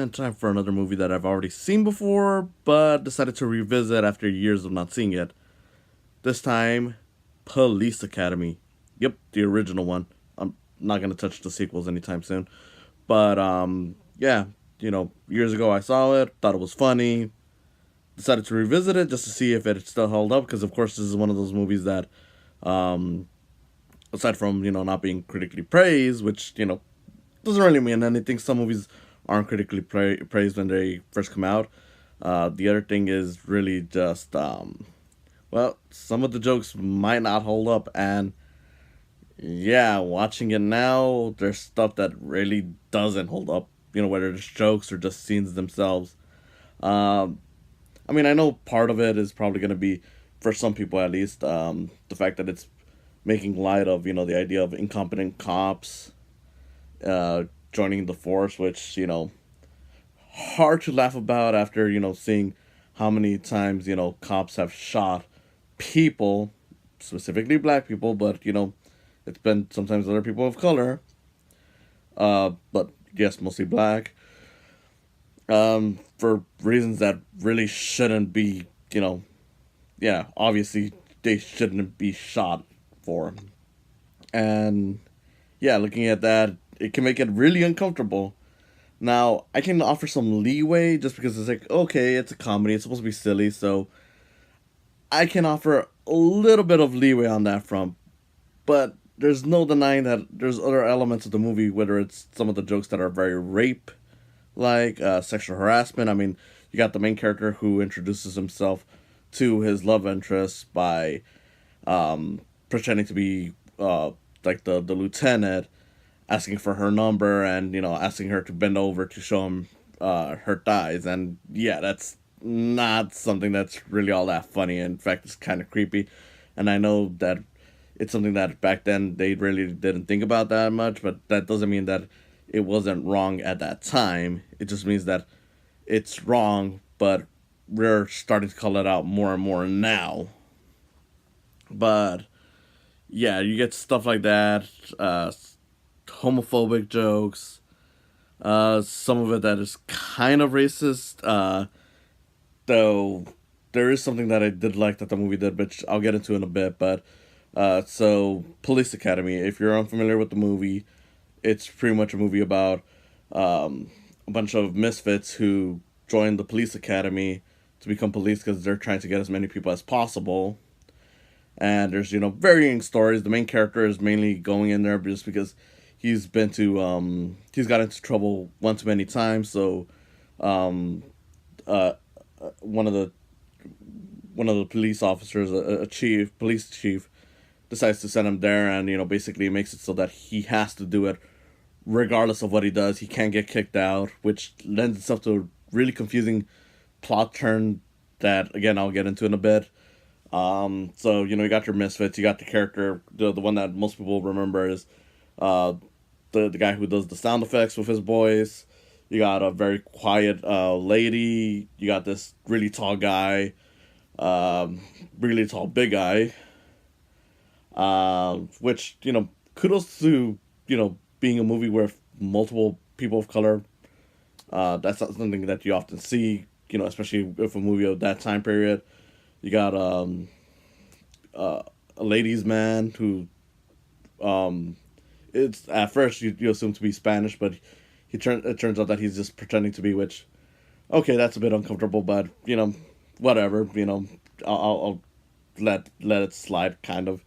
And time for another movie that I've already seen before, but decided to revisit after years of not seeing it. This time, Police Academy. Yep, the original one. I'm not gonna touch the sequels anytime soon. But yeah, years ago I saw it, thought it was funny, decided to revisit it just to see if it still held up. Because of course, this is one of those movies that, um, aside from not being critically praised, which doesn't really mean anything. Some movies aren't critically praised when they first come out. The other thing is really just, well, some of the jokes might not hold up, and yeah, watching it now, there's stuff that really doesn't hold up. Whether it's jokes or just scenes themselves. Um, I mean, I know part of it is probably going to be, for some people at least, the fact that it's making light of the idea of incompetent cops uh, joining the force, which hard to laugh about after seeing how many times cops have shot people, specifically black people, but it's been sometimes other people of color, but yes, mostly black, for reasons that really shouldn't be, yeah, obviously they shouldn't be shot for. And yeah, looking at that, it can make it really uncomfortable. Now, I can offer some leeway just because it's like, okay, it's a comedy, it's supposed to be silly, so I can offer a little bit of leeway on that front. But there's no denying that there's other elements of the movie, whether it's some of the jokes that are very rape, like sexual harassment. I mean, you got the main character who introduces himself to his love interest by pretending to be like the lieutenant, asking for her number and asking her to bend over to show him her thighs. And yeah, that's not something that's really all that funny. In fact, it's kind of creepy. And I know that it's something that back then they really didn't think about that much, but that doesn't mean that it wasn't wrong at that time. It just means that it's wrong, but we're starting to call it out more and more now. But yeah, you get stuff like that, homophobic jokes, some of it that is kind of racist, though there is something that I did like that the movie did, which I'll get into in a bit. But so Police Academy, if you're unfamiliar with the movie, it's pretty much a movie about a bunch of misfits who join the police academy to become police because they're trying to get as many people as possible. And there's varying stories. The main character is mainly going in there just because he's got into trouble one too many times. So um, uh, one of the police officers, a police chief, decides to send him there, and basically makes it so that he has to do it regardless of what he does. He can't get kicked out, which lends itself to a really confusing plot turn that again I'll get into in a bit. So you got your misfits. You got the character, the one that most people remember is uh, the guy who does the sound effects with his voice. You got a very quiet lady. You got this really tall guy, really tall big guy. Which kudos to being a movie where multiple people of color. That's not something that you often see. Especially with a movie of that time period. You got a ladies' man who um, it's at first you assume to be Spanish, but it turns out that he's just pretending to be. Which okay, that's a bit uncomfortable, but whatever. I'll let it slide, kind of.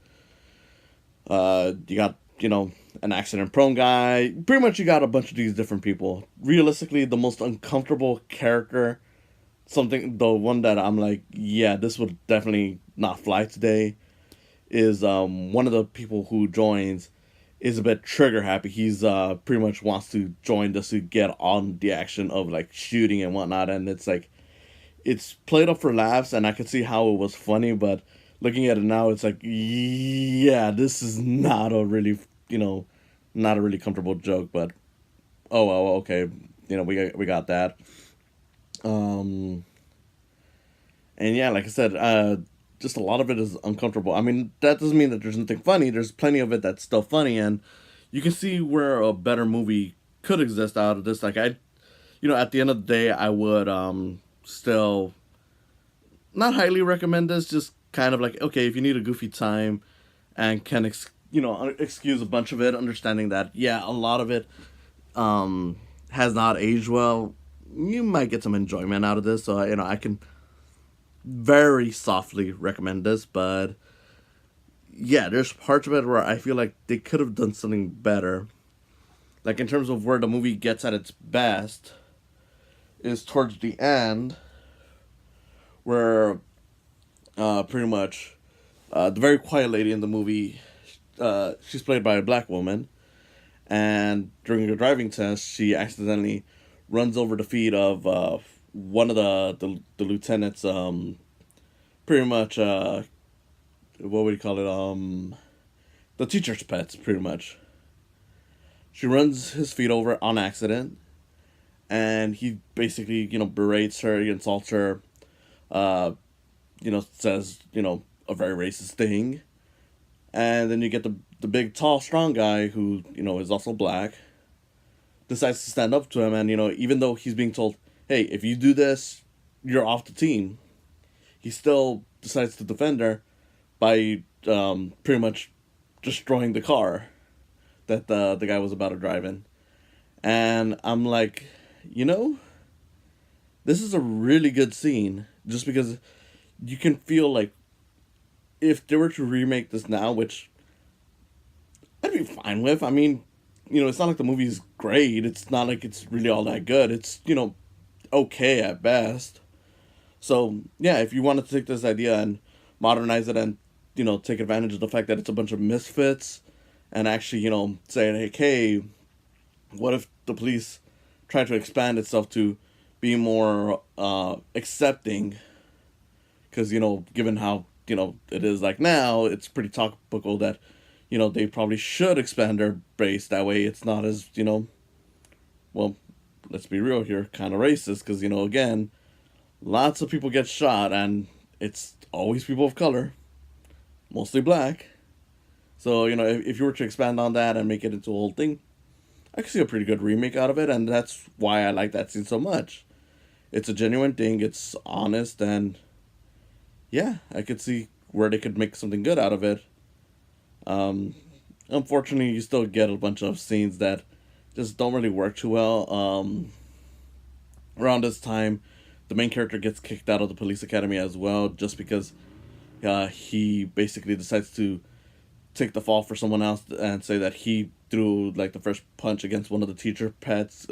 You got an accident prone guy. Pretty much, you got a bunch of these different people. Realistically, the most uncomfortable character, something the one that I'm like, yeah, this would definitely not fly today, is one of the people who joins is a bit trigger happy. He's pretty much wants to join just to get on the action of like shooting and whatnot, and it's like it's played up for laughs, and I could see how it was funny, but looking at it now, it's like, yeah, this is not a really, not a really comfortable joke, but oh well, okay, we got that. Um, and yeah, like I said, just a lot of it is uncomfortable. I mean, that doesn't mean that there's nothing funny. There's plenty of it that's still funny, and you can see where a better movie could exist out of this. Like at the end of the day, I would still not highly recommend this. Just kind of like, okay, if you need a goofy time and can excuse a bunch of it, understanding that yeah, a lot of it has not aged well. You might get some enjoyment out of this. So I can very softly recommend this, but yeah, there's parts of it where I feel like they could have done something better. Like in terms of where the movie gets at its best is towards the end, where pretty much the very quiet lady in the movie, she's played by a black woman, and during a driving test, she accidentally runs over the feet of one of the lieutenants. Pretty much, what would you call it? The teacher's pets, pretty much. She runs his feet over on accident, and he basically, berates her, he insults her, uh, says, a very racist thing. And then you get the big, tall, strong guy who, is also black, decides to stand up to him, and, even though he's being told, hey, if you do this, you're off the team, he still decides to defend her by pretty much destroying the car that the guy was about to drive in. And I'm like, you know, this is a really good scene just because you can feel like if they were to remake this now, which I'd be fine with. I mean, it's not like the movie's great. It's not like it's really all that good. It's, okay at best. So, yeah, if you wanted to take this idea and modernize it and, take advantage of the fact that it's a bunch of misfits and actually, say, like, hey, what if the police try to expand itself to be more accepting? Because, given how, it is like now, it's pretty topical that, they probably should expand their base. That way it's not as, well, let's be real here, kind of racist. Because, again, lots of people get shot and it's always people of color, mostly black. So, if you were to expand on that and make it into a whole thing, I could see a pretty good remake out of it, and that's why I like that scene so much. It's a genuine thing, it's honest, and yeah, I could see where they could make something good out of it. Um, Unfortunately, you still get a bunch of scenes that just don't really work too well. Around this time, the main character gets kicked out of the police academy as well, just because he basically decides to take the fall for someone else and say that he threw like the first punch against one of the teacher's pets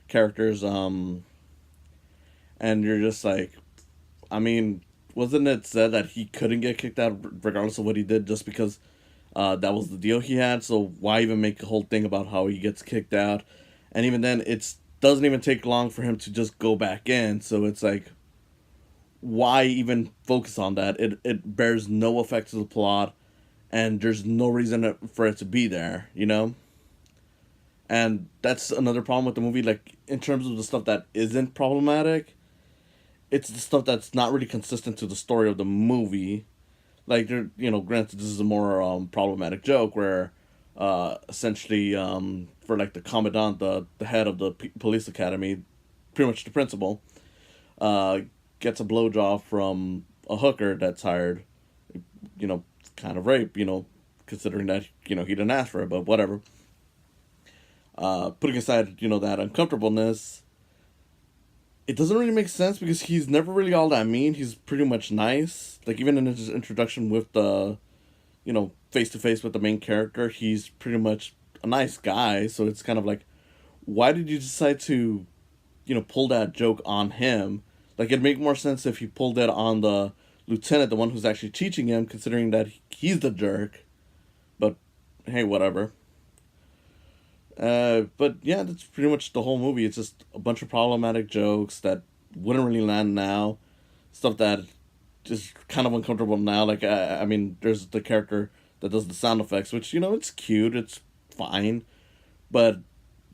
characters. And you're just like, I mean, wasn't it said that he couldn't get kicked out regardless of what he did just because that was the deal he had? So why even make a whole thing about how he gets kicked out? And even then, it doesn't even take long for him to just go back in. So it's like, why even focus on that? It bears no effect to the plot, and there's no reason for it to be there, And that's another problem with the movie. Like, in terms of the stuff that isn't problematic, it's the stuff that's not really consistent to the story of the movie. Like, granted, this is a more problematic joke where, essentially, for like the commandant, the head of the police academy, pretty much the principal, uh, gets a blowjob from a hooker that's hired. Kind of rape. Considering that he didn't ask for it, but whatever. Putting aside that uncomfortableness, it doesn't really make sense because he's never really all that mean. He's pretty much nice. Like, even in his introduction with the, face to face with the main character, he's pretty much a nice guy. So it's kind of like, why did you decide to, pull that joke on him? Like, it'd make more sense if he pulled it on the lieutenant, the one who's actually teaching him, considering that he's the jerk. But, hey, whatever. But yeah, that's pretty much the whole movie. It's just a bunch of problematic jokes that wouldn't really land now. Stuff that just kind of uncomfortable now. Like, I mean, there's the character that does the sound effects, which, it's cute, it's fine. But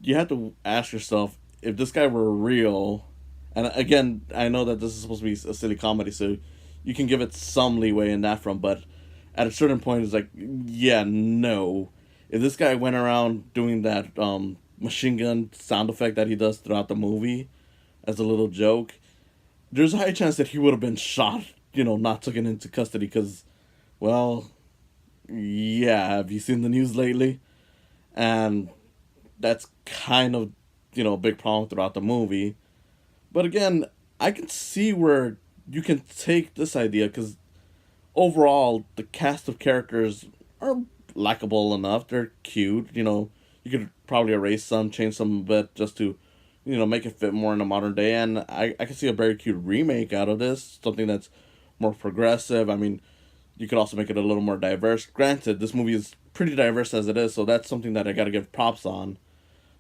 you have to ask yourself, if this guy were real, and again, I know that this is supposed to be a silly comedy, so you can give it some leeway in that front, but at a certain point, it's like, yeah, no. If this guy went around doing that machine gun sound effect that he does throughout the movie as a little joke, there's a high chance that he would have been shot, not taken into custody because, well, yeah, have you seen the news lately? And that's kind of, a big problem throughout the movie. But again, I can see where you can take this idea because overall, the cast of characters are likable enough. They're cute. You could probably erase some, change some a bit just to, make it fit more in the modern day. And I can see a very cute remake out of this, something that's more progressive. I mean, you could also make it a little more diverse. Granted, this movie is pretty diverse as it is, so that's something that I got to give props on.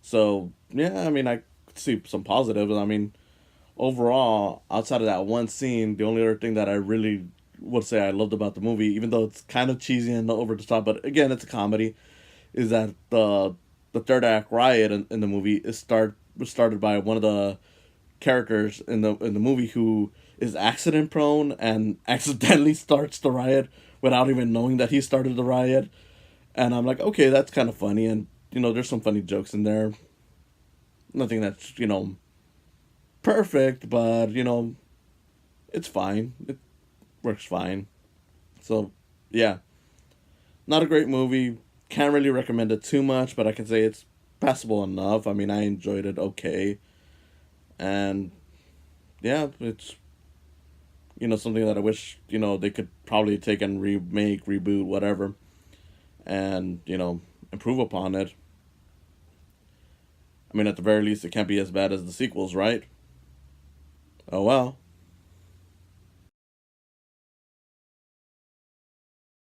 So, yeah, I mean, I see some positives. I mean, overall, outside of that one scene, the only other thing that I really would say I loved about the movie, even though it's kind of cheesy and over the top, but again, it's a comedy, is that the third act riot in the movie was started by one of the characters in the movie who is accident prone and accidentally starts the riot without even knowing that he started the riot. And I'm like, okay, that's kind of funny, and there's some funny jokes in there. Nothing that's perfect, but it's fine. It works fine. So, yeah, not a great movie. Can't really recommend it too much, but I can say it's passable enough. I mean, I enjoyed it okay, and yeah, it's something that I wish they could probably take and remake, reboot, whatever, and improve upon it. I mean, at the very least, it can't be as bad as the sequels, right? Oh well.